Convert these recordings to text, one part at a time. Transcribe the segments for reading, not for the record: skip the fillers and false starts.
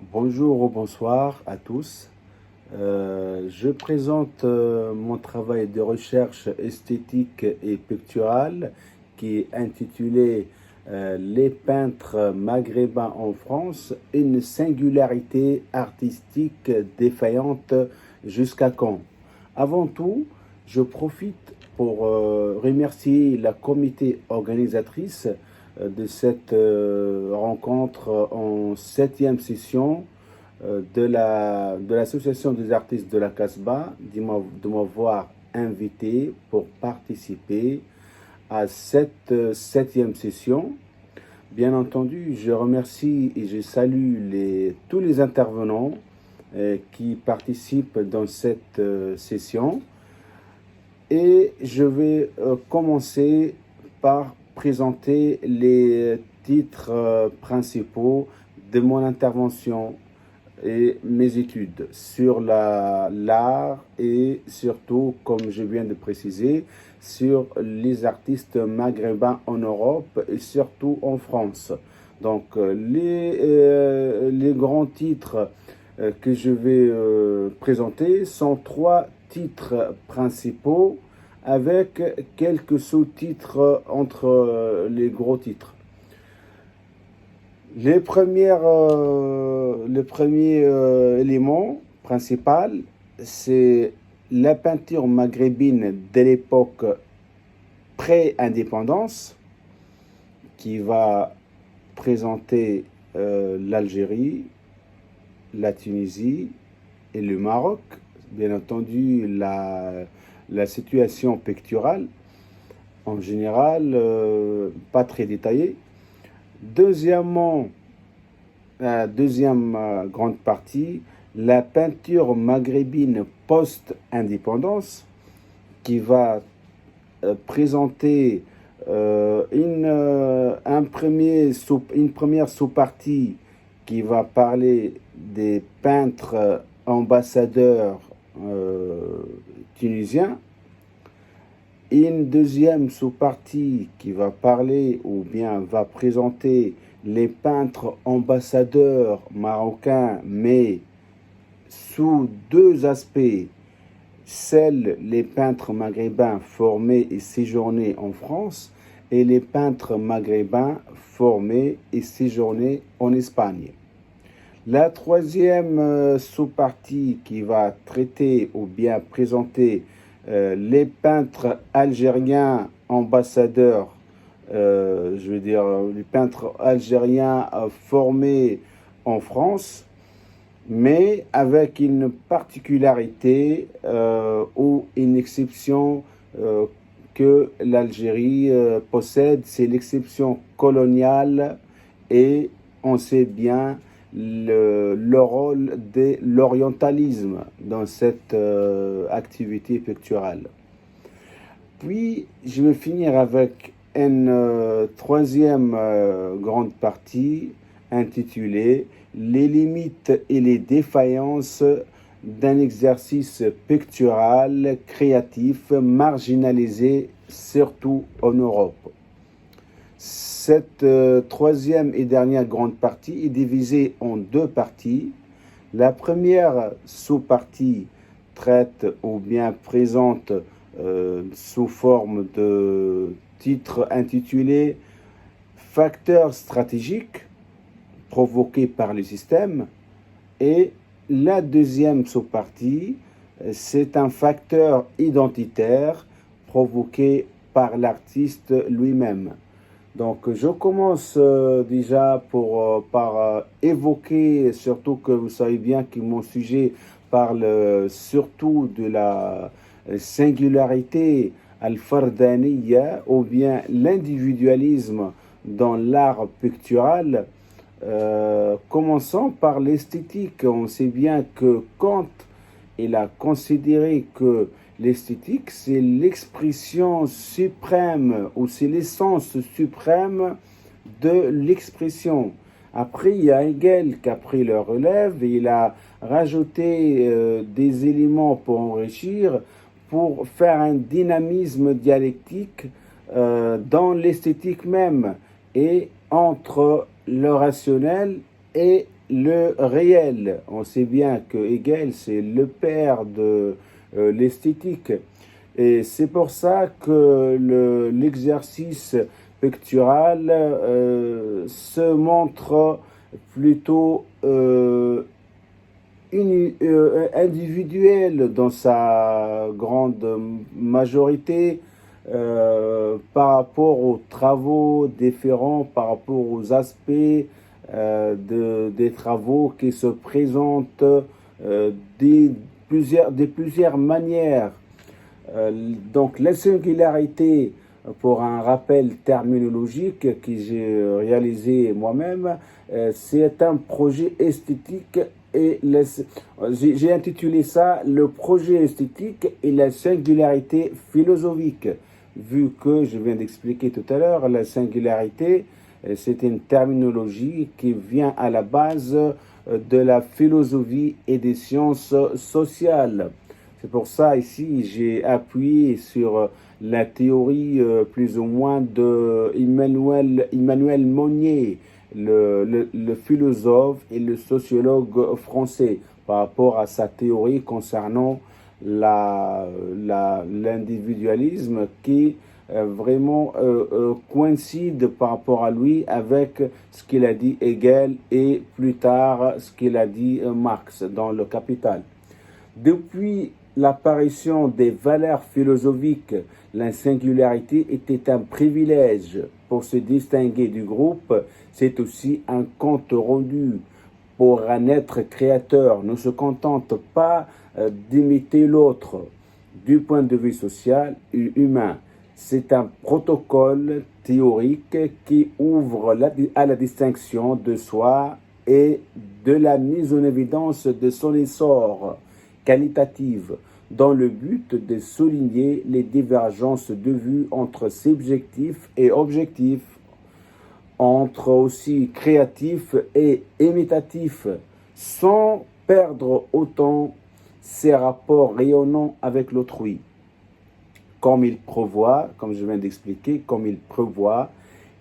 Bonjour ou bonsoir à tous. Je présente mon travail de recherche esthétique et picturale qui est intitulé Les peintres maghrébins en France, une singularité artistique défaillante jusqu'à quand? Avant tout, je profite pour remercier la comité organisatrice de cette rencontre en septième session de l'association des artistes de la Casbah de m'avoir invité pour participer à cette septième session. Bien entendu, je remercie et je salue tous les intervenants qui participent dans cette session. Et je vais commencer par présenter les titres principaux de mon intervention et mes études sur l'art et surtout, comme je viens de préciser, sur les artistes maghrébins en Europe et surtout en France. Donc, les grands titres que je vais présenter sont trois titres principaux avec quelques sous-titres entre les gros titres. Le premier élément principal, c'est la peinture maghrébine de l'époque pré-indépendance qui va présenter l'Algérie, la Tunisie et le Maroc. Bien entendu, la situation picturale, en général, pas très détaillée. Deuxièmement, la deuxième grande partie, la peinture maghrébine post-indépendance, qui va présenter une première sous-partie qui va parler des peintres ambassadeurs tunisiens, une deuxième sous-partie qui va parler ou bien va présenter les peintres ambassadeurs marocains, mais sous deux aspects, les peintres maghrébins formés et séjournés en France et les peintres maghrébins formés et séjournés en Espagne. La troisième sous-partie qui va traiter ou bien présenter les peintres algériens ambassadeurs, les peintres algériens formés en France, mais avec une particularité ou une exception que l'Algérie possède, c'est l'exception coloniale et on sait bien le rôle de l'orientalisme dans cette activité picturale. Puis, je vais finir avec une troisième grande partie intitulée Les limites et les défaillances d'un exercice pictural créatif marginalisé, surtout en Europe. Cette troisième et dernière grande partie est divisée en deux parties. La première sous-partie traite ou bien présente sous forme de titre intitulé Facteurs stratégiques provoqués par le système. Et la deuxième sous-partie, c'est un facteur identitaire provoqué par l'artiste lui-même. Donc, je commence déjà par évoquer, surtout que vous savez bien que mon sujet parle surtout de la singularité al-fardaniya ou bien l'individualisme dans l'art pictural. Commençons par l'esthétique. On sait bien que Kant, il a considéré que l'esthétique, c'est l'expression suprême ou c'est l'essence suprême de l'expression. Après, il y a Hegel qui a pris le relève et il a rajouté des éléments pour enrichir, pour faire un dynamisme dialectique dans l'esthétique même et entre le rationnel et le réel. On sait bien que Hegel, c'est le père de l'esthétique. Et c'est pour ça que l'exercice pictural se montre plutôt individuel dans sa grande majorité par rapport aux travaux différents, par rapport aux aspects des travaux qui se présentent de plusieurs manières. Donc la singularité, pour un rappel terminologique que j'ai réalisé moi-même, c'est un projet esthétique et j'ai intitulé ça le projet esthétique et la singularité philosophique, vu que je viens d'expliquer tout à l'heure, la singularité, c'est une terminologie qui vient à la base de la philosophie et des sciences sociales. C'est pour ça ici j'ai appuyé sur la théorie plus ou moins de Emmanuel Monnier, le philosophe et le sociologue français, par rapport à sa théorie concernant l'individualisme qui vraiment coïncide par rapport à lui avec ce qu'il a dit Hegel et plus tard ce qu'il a dit Marx dans Le Capital. Depuis l'apparition des valeurs philosophiques, la singularité était un privilège pour se distinguer du groupe. C'est aussi un compte rendu pour un être créateur. Ne se contente pas d'imiter l'autre du point de vue social et humain. C'est un protocole théorique qui ouvre à la distinction de soi et de la mise en évidence de son essor qualitative, dans le but de souligner les divergences de vue entre subjectifs et objectifs, entre aussi créatifs et imitatifs, sans perdre autant ses rapports rayonnants avec l'autrui. Comme il prévoit, comme je viens d'expliquer, comme il prévoit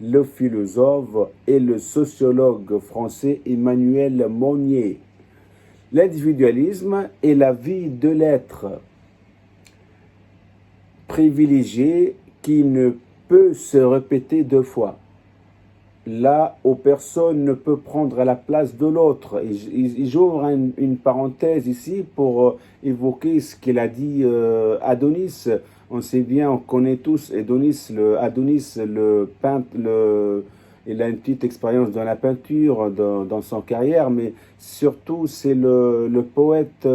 le philosophe et le sociologue français Emmanuel Monnier. L'individualisme est la vie de l'être privilégié qui ne peut se répéter deux fois. Là où personne ne peut prendre la place de l'autre. Et j'ouvre une parenthèse ici pour évoquer ce qu'il a dit Adonis. On sait bien, on connaît tous Adonis, le peintre, il a une petite expérience dans la peinture dans son carrière, mais surtout c'est le poète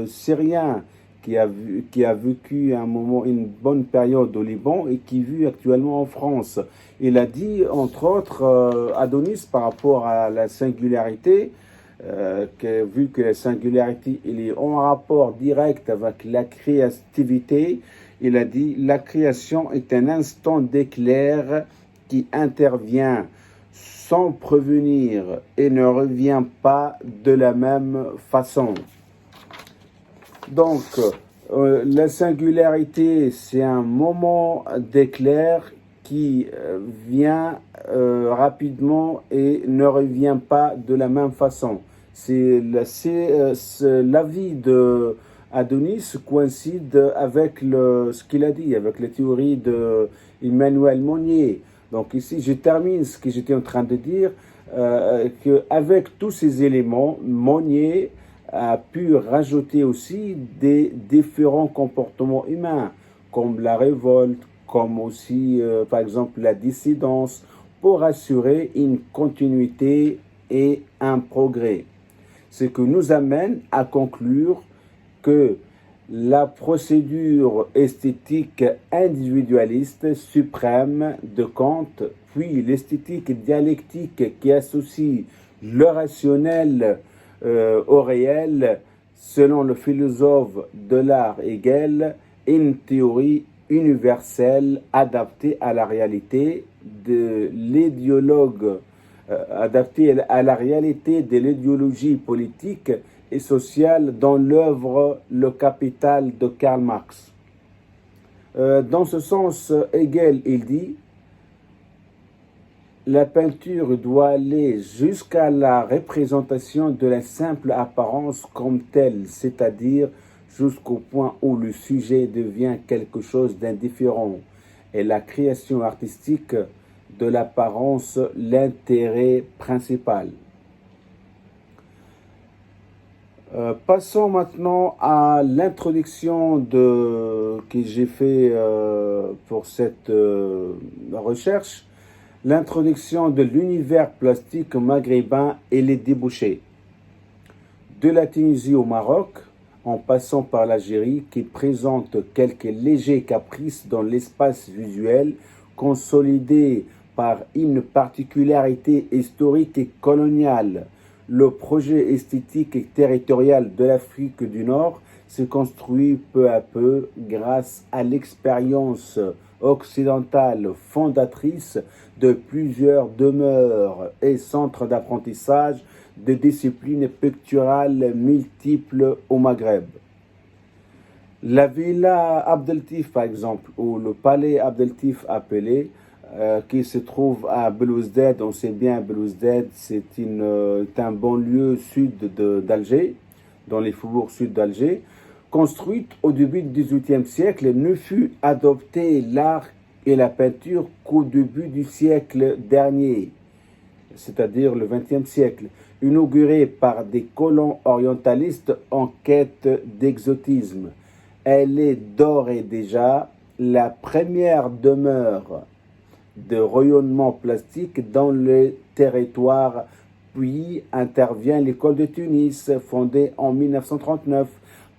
syrien qui a vécu un moment, une bonne période au Liban et qui vit actuellement en France. Il a dit, entre autres, Adonis, par rapport à la singularité, vu que la singularité il est en rapport direct avec la créativité, il a dit « La création est un instant d'éclair qui intervient sans prévenir et ne revient pas de la même façon. » Donc, la singularité, c'est un moment d'éclair qui vient rapidement et ne revient pas de la même façon. C'est la vie de Adonis coïncide avec ce qu'il a dit, avec la théorie de Emmanuel Monnier. Donc ici, je termine ce que j'étais en train de dire, qu'avec tous ces éléments, Monnier a pu rajouter aussi des différents comportements humains, comme la révolte, comme aussi, par exemple, la dissidence, pour assurer une continuité et un progrès. Ce qui nous amène à conclure que la procédure esthétique individualiste suprême de Kant, puis l'esthétique dialectique qui associe le rationnel au réel, selon le philosophe de l'art Hegel, une théorie universelle adaptée à la réalité de l'idéologue, adaptée à la réalité de l'idéologie politique et sociale dans l'œuvre Le Capital de Karl Marx. Dans ce sens, Hegel, il dit La peinture doit aller jusqu'à la représentation de la simple apparence comme telle, c'est-à-dire jusqu'au point où le sujet devient quelque chose d'indifférent et la création artistique de l'apparence l'intérêt principal. Passons maintenant à l'introduction que j'ai fait pour cette recherche. L'introduction de l'univers plastique maghrébin et les débouchés. De la Tunisie au Maroc, en passant par l'Algérie, qui présente quelques légers caprices dans l'espace visuel, consolidés par une particularité historique et coloniale. Le projet esthétique et territorial de l'Afrique du Nord se construit peu à peu grâce à l'expérience occidentale fondatrice de plusieurs demeures et centres d'apprentissage de disciplines picturales multiples au Maghreb. La villa Abdeltif, par exemple, ou le palais Abdeltif appelé, qui se trouve à Belouizdad. On sait bien Belouizdad, c'est un banlieue sud d'Alger, dans les faubourgs sud d'Alger, construite au début du XVIIIe siècle, ne fut adoptée l'art et la peinture qu'au début du siècle dernier, c'est-à-dire le XXe siècle, inaugurée par des colons orientalistes en quête d'exotisme. Elle est d'ores et déjà la première demeure de rayonnement plastique dans le territoire, puis intervient l'école de Tunis, fondée en 1939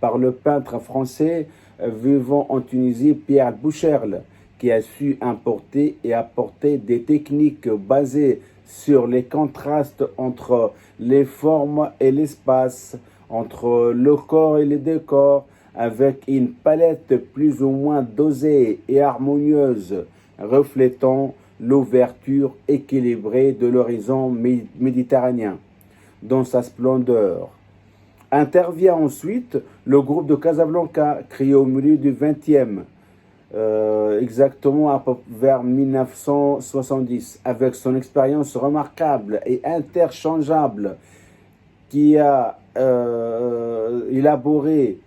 par le peintre français vivant en Tunisie Pierre Boucherle, qui a su importer et apporter des techniques basées sur les contrastes entre les formes et l'espace, entre le corps et le décor, avec une palette plus ou moins dosée et harmonieuse, reflétant l'ouverture équilibrée de l'horizon méditerranéen dans sa splendeur. Intervient ensuite le groupe de Casablanca, créé au milieu du XXe, exactement vers 1970, avec son expérience remarquable et interchangeable, qui a élaboré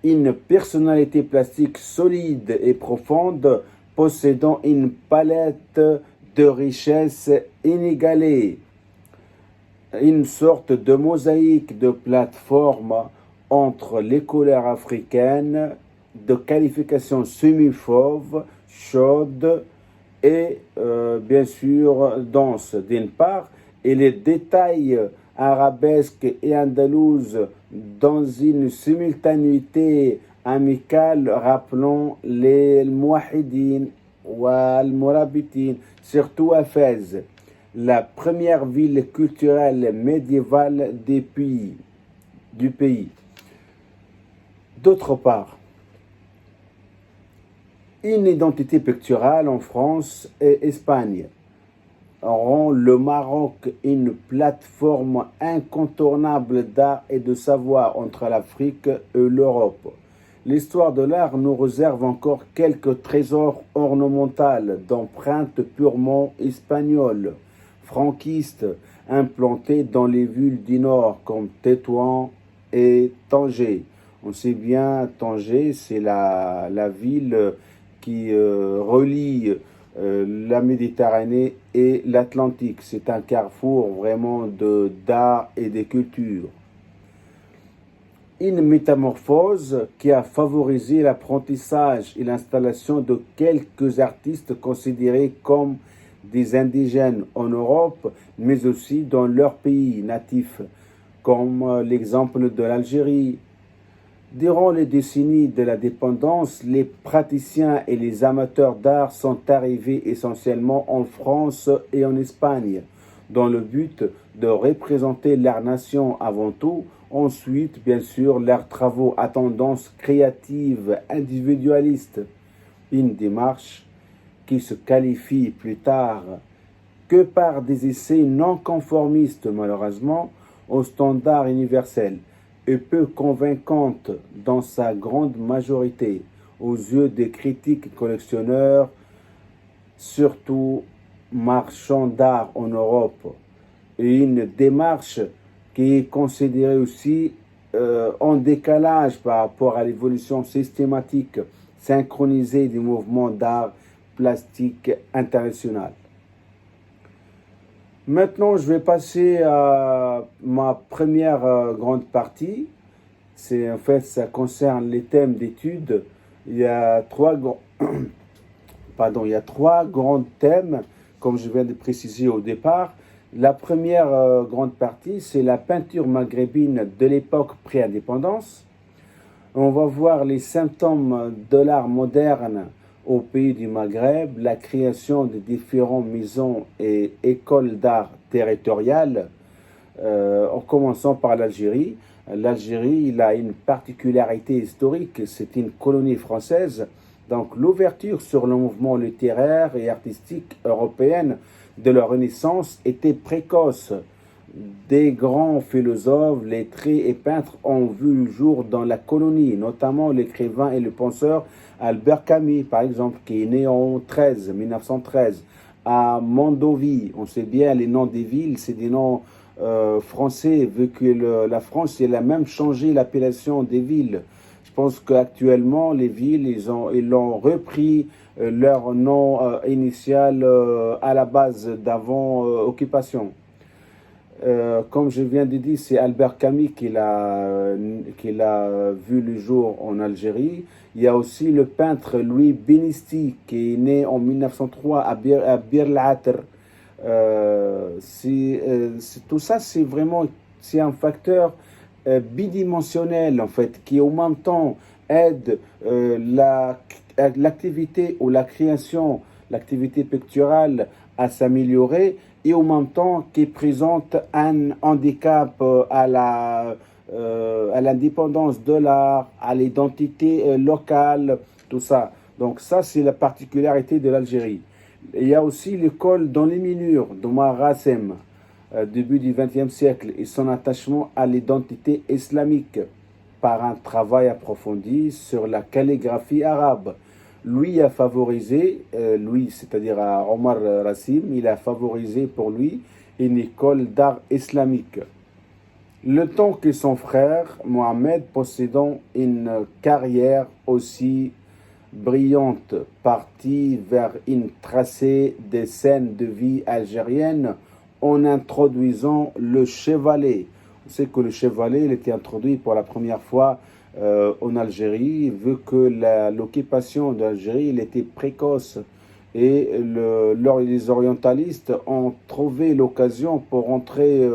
une personnalité plastique solide et profonde, possédant une palette de richesse inégalée, une sorte de mosaïque de plateforme entre les couleurs africaines de qualification semi-fauve, chaude et bien sûr dense d'une part, et les détails arabesques et andalouses dans une simultanéité amicale rappelant les Mouahidines ou Al-Mourabitines, surtout à Fès, la première ville culturelle médiévale du pays. D'autre part, une identité picturale en France et Espagne rend le Maroc une plateforme incontournable d'art et de savoir entre l'Afrique et l'Europe. L'histoire de l'art nous réserve encore quelques trésors ornementaux d'empreintes purement espagnoles, franquistes, implantés dans les villes du Nord comme Tétouan et Tanger. On sait bien, Tanger, c'est la ville qui relie la Méditerranée et l'Atlantique. C'est un carrefour vraiment d'art et de culture. Une métamorphose qui a favorisé l'apprentissage et l'installation de quelques artistes considérés comme des indigènes en Europe, mais aussi dans leur pays natif, comme l'exemple de l'Algérie. Durant les décennies de la dépendance, les praticiens et les amateurs d'art sont arrivés essentiellement en France et en Espagne, dans le but de représenter leur nation avant tout, ensuite, bien sûr, leurs travaux à tendance créative individualiste, une démarche qui se qualifie plus tard que par des essais non conformistes, malheureusement, aux standards universels, et peu convaincante dans sa grande majorité aux yeux des critiques collectionneurs, surtout marchand d'art en Europe et une démarche qui est considérée aussi en décalage par rapport à l'évolution systématique synchronisée du mouvement d'art plastique international. Maintenant, je vais passer à ma première grande partie. C'est en fait, ça concerne les thèmes d'études. Il y a trois grands thèmes, comme je viens de préciser au départ. La première grande partie, c'est la peinture maghrébine de l'époque pré-indépendance. On va voir les symptômes de l'art moderne au pays du Maghreb, la création de différentes maisons et écoles d'art territoriales, en commençant par l'Algérie. L'Algérie, il a une particularité historique, c'est une colonie française. Donc l'ouverture sur le mouvement littéraire et artistique européen de la Renaissance était précoce. Des grands philosophes, lettrés et peintres ont vu le jour dans la colonie, notamment l'écrivain et le penseur Albert Camus, par exemple, qui est né en 1913, à Mondovì. On sait bien les noms des villes, c'est des noms français, vu que la France, elle a même changé l'appellation des villes. Je pense qu'actuellement, les villes, ils l'ont repris leur nom initial à la base d'avant occupation. Comme je viens de dire, c'est Albert Camus qui l'a vu le jour en Algérie. Il y a aussi le peintre Louis Benisti qui est né en 1903 à Bir el-Atr. Tout ça, c'est un facteur bidimensionnel en fait, qui en même temps aide l'activité ou la création, l'activité picturale à s'améliorer et en même temps qui présente un handicap à l'indépendance de l'art, à l'identité locale, tout ça. Donc ça, c'est la particularité de l'Algérie. Il y a aussi l'école dans les minures d'Omar Rassem, début du XXe siècle, et son attachement à l'identité islamique par un travail approfondi sur la calligraphie arabe. Lui a favorisé, c'est-à-dire à Omar Rassim, il a favorisé pour lui une école d'art islamique. Le temps que son frère, Mohamed, possédant une carrière aussi brillante, partit vers une tracée des scènes de vie algérienne en introduisant le chevalet. On sait que le chevalet il était introduit pour la première fois en Algérie, vu que l'occupation de l'Algérie il était précoce et les orientalistes ont trouvé l'occasion pour entrer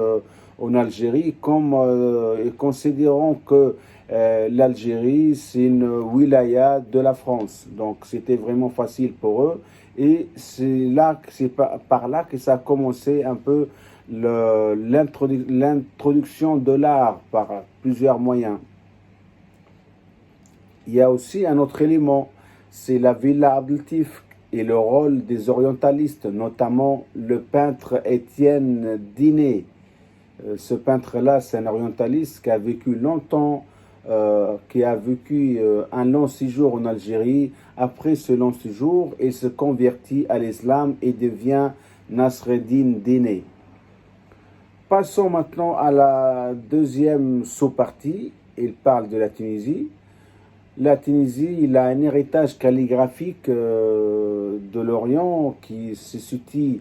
en Algérie comme considérant que l'Algérie c'est une wilaya de la France, donc c'était vraiment facile pour eux et c'est par là que ça a commencé un peu l'introduction de l'art par plusieurs moyens. Il y a aussi un autre élément, c'est la Villa Abdeltif et le rôle des orientalistes, notamment le peintre Étienne Dinet. Ce peintre-là, c'est un orientaliste qui a vécu longtemps, qui a vécu un long séjour en Algérie. Après ce long séjour, il se convertit à l'islam et devient Nasreddin Dinet. Passons maintenant à la deuxième sous-partie. Il parle de la Tunisie. La Tunisie, il a un héritage calligraphique de l'Orient qui se situe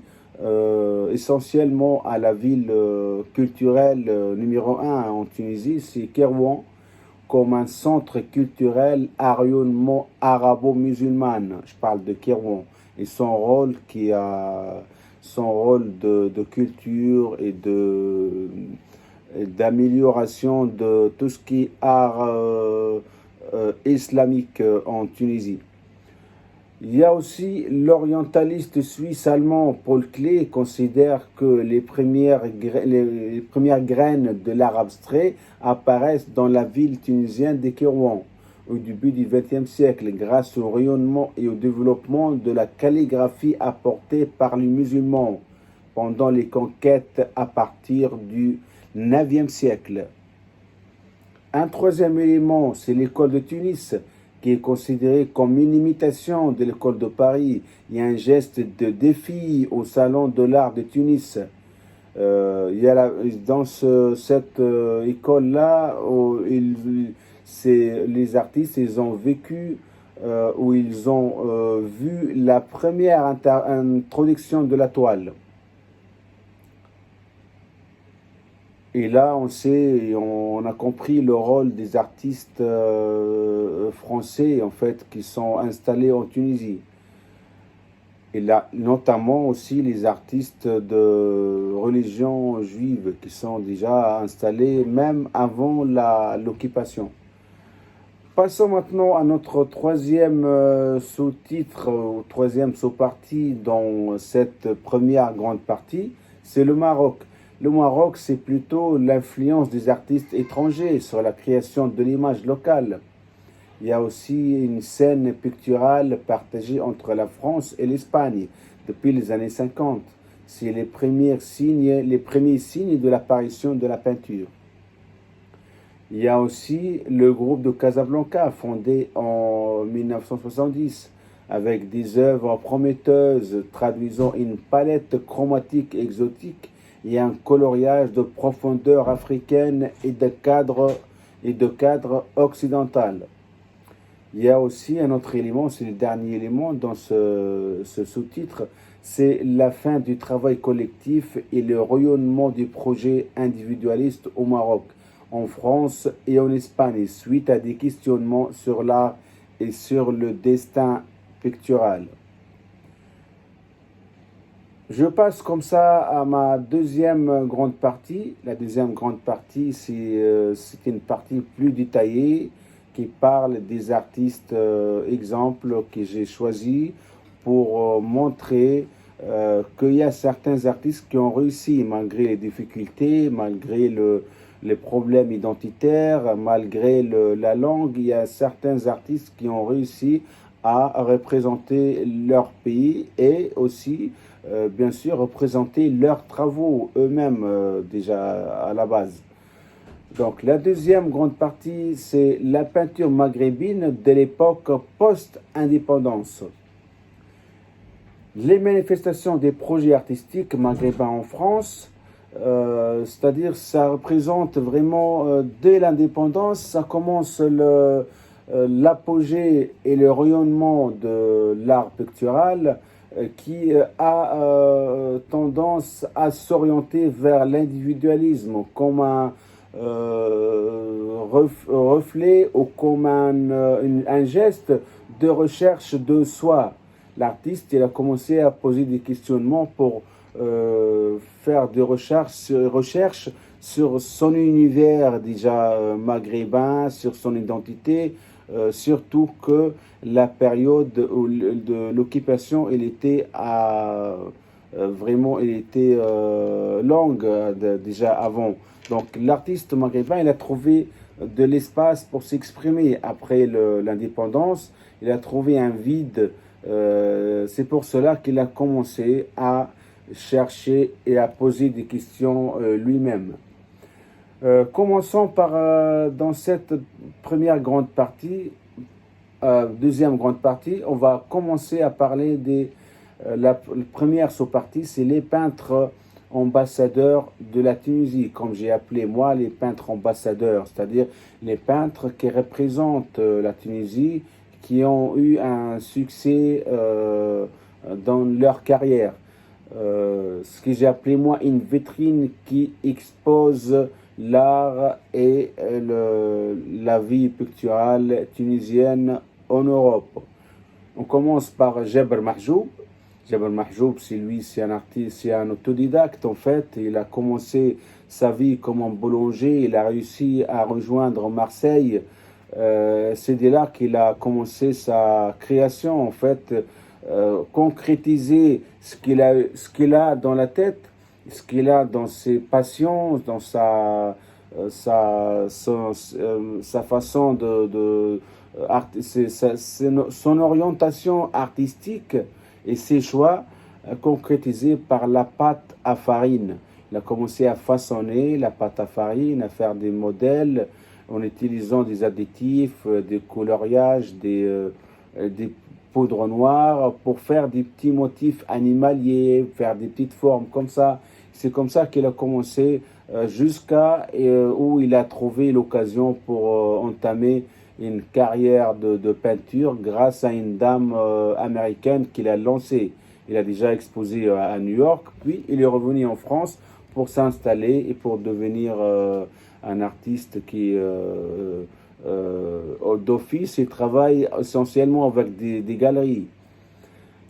essentiellement à la ville culturelle numéro 1 en Tunisie, c'est Kérouan, comme un centre culturel à rayonnement arabo-musulman. Je parle de Kérouan et son rôle de culture et d'amélioration de tout ce qui est art islamique en Tunisie. Il y a aussi l'orientaliste suisse-allemand Paul Klee qui considère que les premières graines de l'art abstrait apparaissent dans la ville tunisienne de Kérouan au début du XXe siècle grâce au rayonnement et au développement de la calligraphie apportée par les musulmans pendant les conquêtes à partir du IXe siècle. Un troisième élément, c'est l'école de Tunis, qui qui est considéré comme une imitation de l'école de Paris. Il y a un geste de défi au Salon de l'Art de Tunis. Il y a dans cette école-là, les artistes, ils ont vécu, où ils ont vu la première introduction de la toile. Et là, on a compris le rôle des artistes français, en fait, qui sont installés en Tunisie. Et là, notamment aussi les artistes de religion juive qui sont déjà installés même avant l'occupation. Passons maintenant à notre troisième sous-titre, ou troisième sous-partie dans cette première grande partie, c'est le Maroc. Le Maroc, c'est plutôt l'influence des artistes étrangers sur la création de l'image locale. Il y a aussi une scène picturale partagée entre la France et l'Espagne depuis les années 50. C'est les premiers signes de l'apparition de la peinture. Il y a aussi le groupe de Casablanca, fondé en 1970, avec des œuvres prometteuses traduisant une palette chromatique exotique et un coloriage de profondeur africaine et de cadre occidental. Il y a aussi un autre élément, c'est le dernier élément dans ce sous-titre, c'est la fin du travail collectif et le rayonnement du projet individualiste au Maroc, en France et en Espagne, suite à des questionnements sur l'art et sur le destin pictural. Je passe comme ça à ma deuxième grande partie. La deuxième grande partie, c'est une partie plus détaillée qui parle des artistes exemples que j'ai choisis pour montrer qu'il y a certains artistes qui ont réussi malgré les difficultés, malgré les problèmes identitaires, malgré la langue. Il y a certains artistes qui ont réussi à représenter leur pays et aussi, bien sûr, représenter leurs travaux eux-mêmes déjà à la base. Donc la deuxième grande partie, c'est la peinture maghrébine de l'époque post-indépendance. Les manifestations des projets artistiques maghrébins en France, c'est-à-dire ça représente vraiment, dès l'indépendance, ça commence l'apogée et le rayonnement de l'art pictural qui a tendance à s'orienter vers l'individualisme comme un reflet ou comme un geste de recherche de soi. L'artiste, il a commencé à poser des questionnements pour faire des recherches sur son univers déjà maghrébin, sur son identité, surtout que la période de l'occupation, elle était vraiment, elle était longue déjà avant. Donc l'artiste maghrébin, il a trouvé de l'espace pour s'exprimer après l'indépendance. Il a trouvé un vide. C'est pour cela qu'il a commencé à chercher et à poser des questions lui-même. Commençons par, dans cette première grande partie, deuxième grande partie, on va commencer à parler la première sous-partie, c'est les peintres ambassadeurs de la Tunisie, comme j'ai appelé moi les peintres ambassadeurs, c'est-à-dire les peintres qui représentent la Tunisie, qui ont eu un succès dans leur carrière. Ce que j'ai appelé moi une vitrine qui expose l'art et la vie picturale tunisienne en Europe. On commence par Djeber Mahjoub. Djeber Mahjoub, c'est un artiste, c'est un autodidacte en fait. Il a commencé sa vie comme un boulanger, il a réussi à rejoindre Marseille. C'est de là qu'il a commencé sa création en fait, concrétiser ce qu'il a dans la tête, ce qu'il a dans ses passions, dans sa façon son orientation artistique et ses choix concrétisés par la pâte à farine. Il a commencé à façonner la pâte à farine, à faire des modèles, en utilisant des additifs, des coloriages, des poudres noires pour faire des petits motifs animaliers, faire des petites formes comme ça. C'est comme ça qu'il a commencé jusqu'à où il a trouvé l'occasion pour entamer une carrière de peinture grâce à une dame américaine qu'il a lancée. Il a déjà exposé à New York, puis il est revenu en France pour s'installer et pour devenir un artiste qui, d'office, il travaille essentiellement avec des galeries.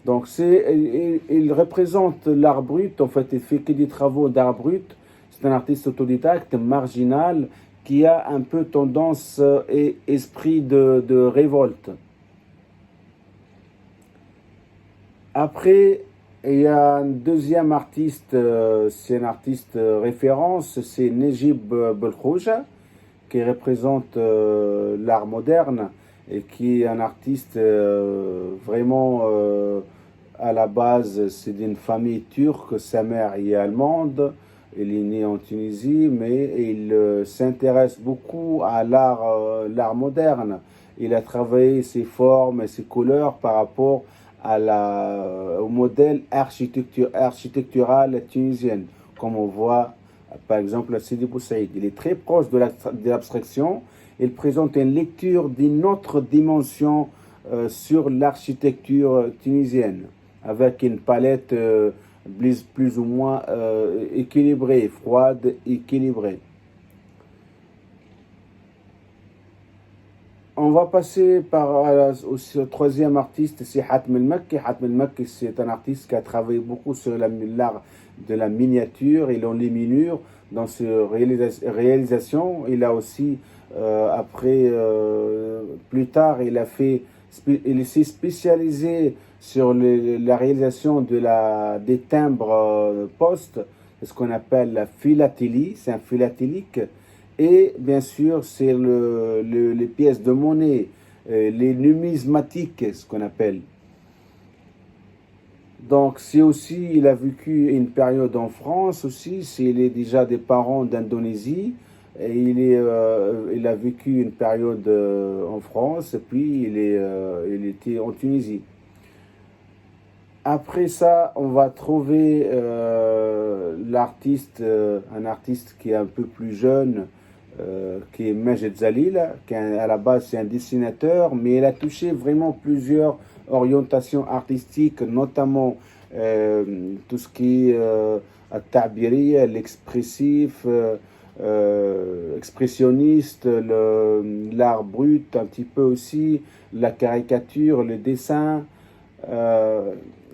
Donc, il représente l'art brut, en fait, il fait que des travaux d'art brut. C'est un artiste autodidacte, marginal, qui a un peu tendance et esprit de révolte. Après, il y a un deuxième artiste, c'est un artiste référence, c'est Nejib Belkrouja, qui représente l'art moderne et qui est un artiste vraiment à la base, c'est d'une famille turque, sa mère est allemande, il est né en Tunisie, mais il s'intéresse beaucoup à l'art moderne. Il a travaillé ses formes et ses couleurs par rapport au modèle architectural tunisien, comme on voit par exemple à Sidi Bou Saïd. Il est très proche de l'abstraction. Il présente une lecture d'une autre dimension sur l'architecture tunisienne, avec une palette plus ou moins équilibrée, froide, équilibrée. On va passer au troisième artiste, c'est Hatm El-Makki. Hatm El-Makki, c'est un artiste qui a travaillé beaucoup sur l'art de la miniature et l'enluminure dans ses réalisations. Il a aussi, plus tard, il s'est spécialisé sur la réalisation des timbres postes, ce qu'on appelle la philatélie, c'est un philatélique. Et bien sûr, c'est les pièces de monnaie, les numismatiques, ce qu'on appelle. Donc, c'est aussi, il a vécu une période en France aussi, il est déjà des parents d'Indonésie, et il a vécu une période en France, et puis il était en Tunisie. Après ça, on va trouver un artiste qui est un peu plus jeune, qui est Majed Zalil, qui à la base c'est un dessinateur, mais il a touché vraiment plusieurs orientations artistiques, notamment tout ce qui est at-ta'biri, l'expressif, expressionniste, l'art brut un petit peu aussi, la caricature, le dessin.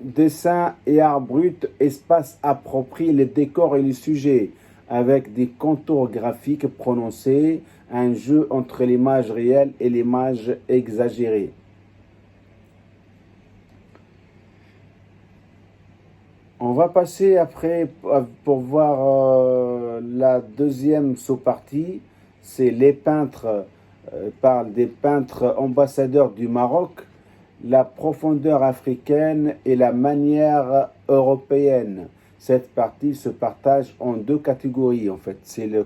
Dessin et art brut, espace approprié, les décors et les sujets, avec des contours graphiques prononcés, un jeu entre l'image réelle et l'image exagérée. On va passer après pour voir la deuxième sous-partie, c'est les peintres, parle des peintres ambassadeurs du Maroc, la profondeur africaine et la manière européenne. Cette partie se partage en deux catégories en fait.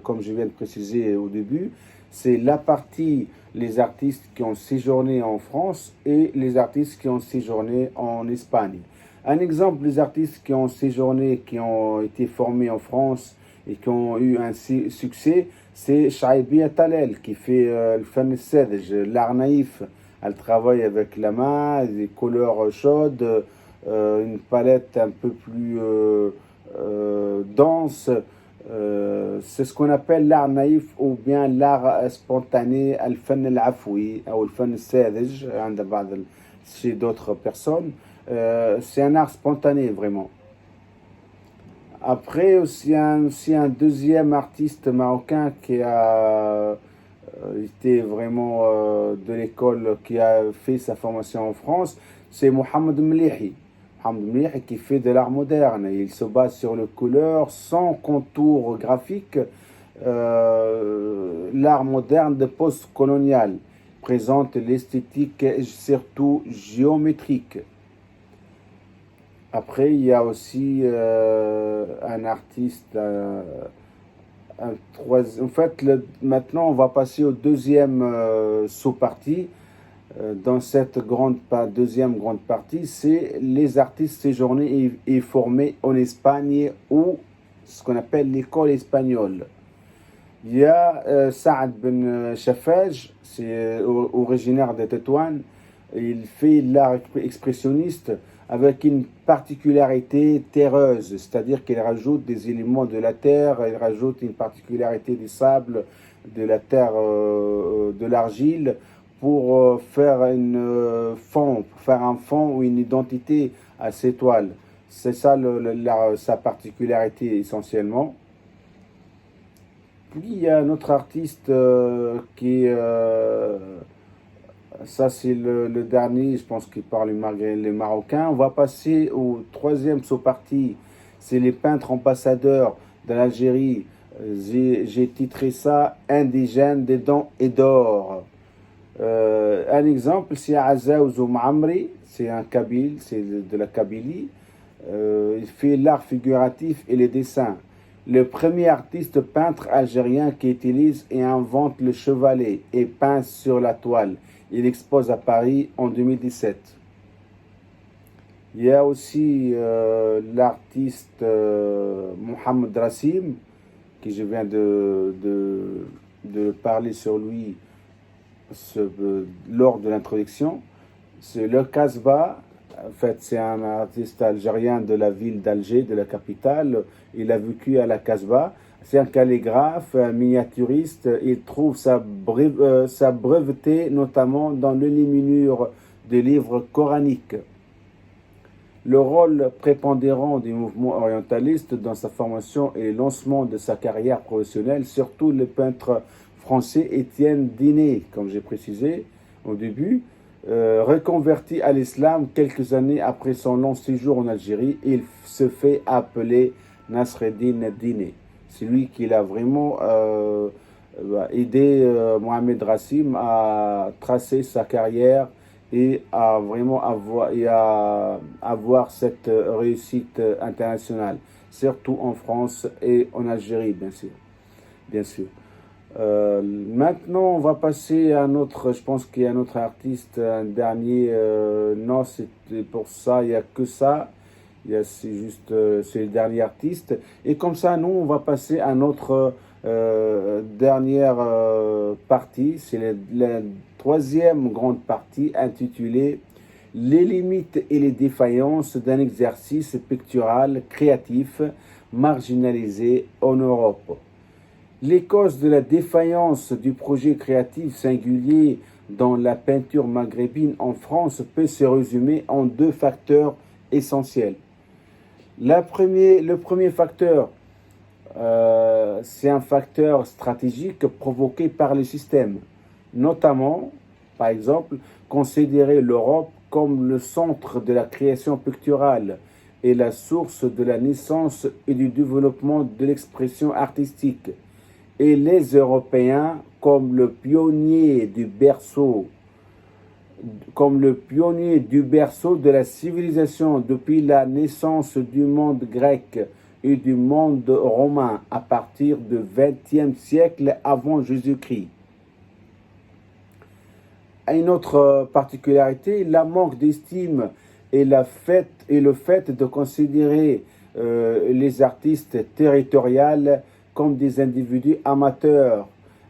Comme je viens de préciser au début, c'est la partie les artistes qui ont séjourné en France et les artistes qui ont séjourné en Espagne. Un exemple des artistes qui ont séjourné, qui ont été formés en France et qui ont eu un succès, c'est Chaibia Talel qui fait le fan sedj, l'art naïf. Elle travaille avec la main, des couleurs chaudes, une palette un peu plus dense. C'est ce qu'on appelle l'art naïf ou bien l'art spontané, al-fan al-afoui ou al-fan al-sadj, chez d'autres personnes. C'est un art spontané vraiment. Après, aussi un deuxième artiste marocain qui a était vraiment de l'école, qui a fait sa formation en France, c'est Mohamed Mlihi. Mohamed Mlihi qui fait de l'art moderne. Il se base sur les couleurs, sans contour graphique. L'art moderne de post-colonial présente l'esthétique surtout géométrique. Après, il y a aussi un artiste En fait, maintenant, on va passer au deuxième sous-partie. Dans cette deuxième grande partie, c'est les artistes séjournés et formés en Espagne ou ce qu'on appelle l'école espagnole. Il y a Saad Ben Chafaj, c'est originaire de Tétouan. Il fait l'art expressionniste avec une particularité terreuse, c'est-à-dire qu'il rajoute des éléments de la terre, il rajoute une particularité du sable, de la terre, de l'argile, pour faire un fond ou une identité à ces toiles. C'est ça sa particularité essentiellement. Puis il y a un autre artiste ça c'est le dernier, je pense qu'il parle les Marocains. On va passer au troisième sous-partie, c'est les peintres ambassadeurs de l'Algérie. J'ai titré ça Indigènes des dents et d'or. Un exemple, c'est Azaouz Mamri, c'est un Kabyle, c'est de la Kabylie. Il fait l'art figuratif et les dessins. Le premier artiste peintre algérien qui utilise et invente le chevalet et peint sur la toile. Il expose à Paris en 2017. Il y a aussi l'artiste Mohamed Rassim, qui je viens de parler sur lui lors de l'introduction. C'est le Kasbah. En fait, c'est un artiste algérien de la ville d'Alger, de la capitale. Il a vécu à la Kasbah. C'est un calligraphe, un miniaturiste. Il trouve sa breveté notamment dans l'enluminure des livres coraniques. Le rôle prépondérant du mouvement orientaliste dans sa formation et le lancement de sa carrière professionnelle, surtout le peintre français Étienne Dinet, comme j'ai précisé au début, reconverti à l'islam quelques années après son long séjour en Algérie, il se fait appeler Nasreddin Dinet. C'est lui qui a vraiment aidé Mohamed Rassim à tracer sa carrière et à vraiment avoir cette réussite internationale, surtout en France et en Algérie, bien sûr. Bien sûr. Maintenant, on va passer à un autre, je pense qu'il y a un autre artiste, un dernier, non, c'est pour ça, il n'y a que ça, c'est juste, c'est le dernier artiste, et comme ça, nous, on va passer à notre dernière partie, c'est la troisième grande partie intitulée « Les limites et les défaillances d'un exercice pictural créatif marginalisé en Europe ». Les causes de la défaillance du projet créatif singulier dans la peinture maghrébine en France peut se résumer en deux facteurs essentiels. Le premier facteur, c'est un facteur stratégique provoqué par le système, notamment, par exemple, considérer l'Europe comme le centre de la création picturale et la source de la naissance et du développement de l'expression artistique, et les Européens comme le pionnier du berceau de la civilisation depuis la naissance du monde grec et du monde romain à partir du XXe siècle avant Jésus-Christ. Une autre particularité, la manque d'estime et le fait de considérer les artistes territoriaux comme des individus amateurs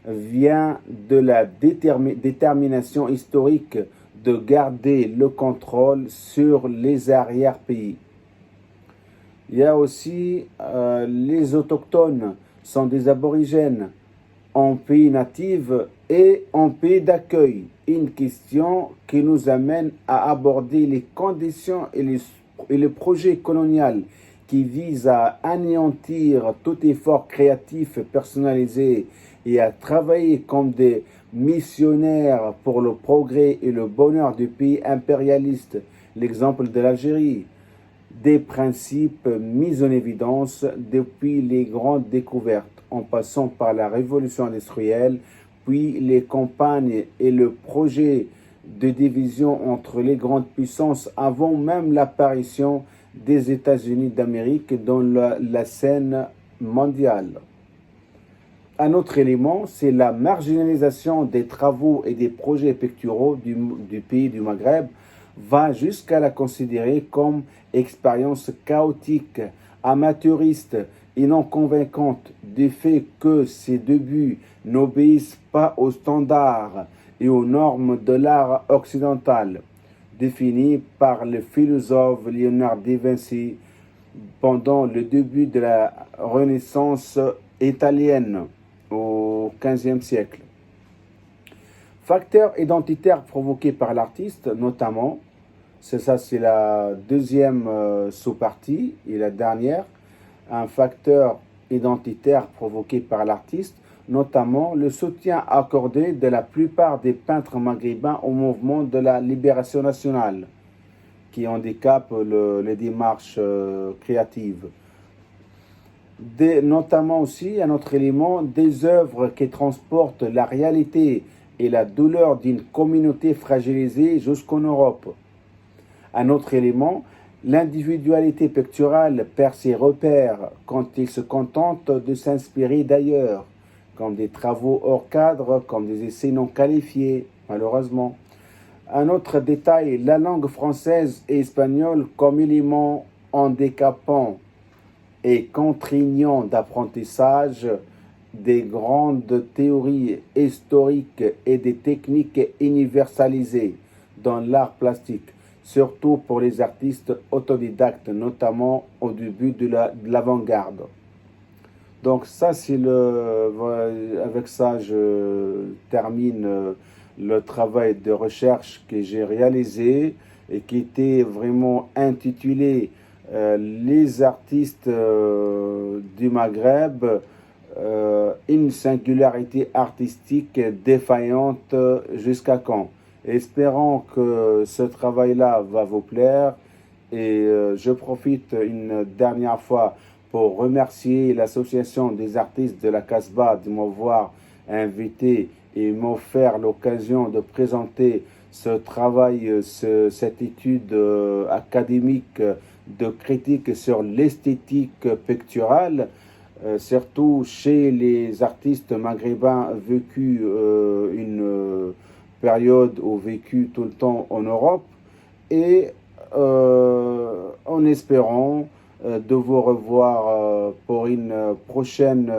vient de la détermination historique de garder le contrôle sur les arrière-pays. Il y a aussi les autochtones, sont des aborigènes en pays natif et en pays d'accueil. Une question qui nous amène à aborder les conditions et les projets coloniaux qui vise à anéantir tout effort créatif personnalisé et à travailler comme des missionnaires pour le progrès et le bonheur du pays impérialiste, l'exemple de l'Algérie, des principes mis en évidence depuis les grandes découvertes, en passant par la révolution industrielle, puis les campagnes et le projet de division entre les grandes puissances avant même l'apparition des États-Unis d'Amérique dans la scène mondiale. Un autre élément, c'est la marginalisation des travaux et des projets picturaux du pays du Maghreb, va jusqu'à la considérer comme expérience chaotique, amateuriste et non convaincante du fait que ses débuts n'obéissent pas aux standards et aux normes de l'art occidental définis par le philosophe Léonard de Vinci pendant le début de la Renaissance italienne au XVe siècle. Facteurs identitaires provoqués par l'artiste, notamment, c'est la deuxième sous-partie et la dernière, un facteur identitaire provoqué par l'artiste, notamment le soutien accordé de la plupart des peintres maghrébins au mouvement de la libération nationale, qui handicape les démarches créatives. Notamment aussi, un autre élément, des œuvres qui transportent la réalité et la douleur d'une communauté fragilisée jusqu'en Europe. Un autre élément, l'individualité picturale perd ses repères quand il se contente de s'inspirer d'ailleurs, comme des travaux hors cadre, comme des essais non qualifiés, malheureusement. Un autre détail, la langue française et espagnole comme élément handicapant et contraignant d'apprentissage des grandes théories historiques et des techniques universalisées dans l'art plastique, surtout pour les artistes autodidactes, notamment au début de l'avant-garde. Donc ça, avec ça, je termine le travail de recherche que j'ai réalisé et qui était vraiment intitulé Les artistes du Maghreb, une singularité artistique défaillante jusqu'à quand? Espérons que ce travail-là va vous plaire et je profite une dernière fois pour remercier l'association des artistes de la Casbah de m'avoir invité et m'offert l'occasion de présenter ce travail, cette étude académique de critique sur l'esthétique picturale, surtout chez les artistes maghrébins vécus une période ou vécu tout le temps en Europe, et en espérant de vous revoir pour une prochaine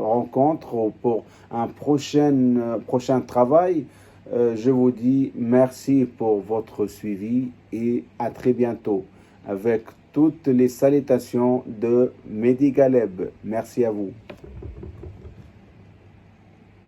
rencontre ou pour un prochain travail. Je vous dis merci pour votre suivi et à très bientôt avec toutes les salutations de Mehdi Galeb. Merci à vous.